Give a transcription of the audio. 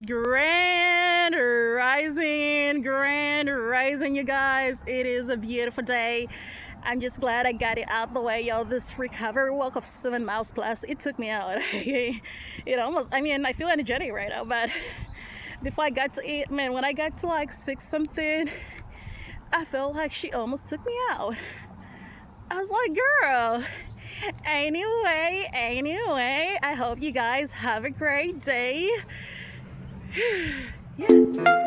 Grand rising, you guys. It is a beautiful day. I'm just glad I got it out the way, y'all. This recovery walk of 7 miles plus, it took me out. It almost, I feel energetic right now, but before I got to it, man, when I got to like 6 something, I felt like she almost took me out. I was like, girl. Anyway, I hope you guys have a great day. Yeah.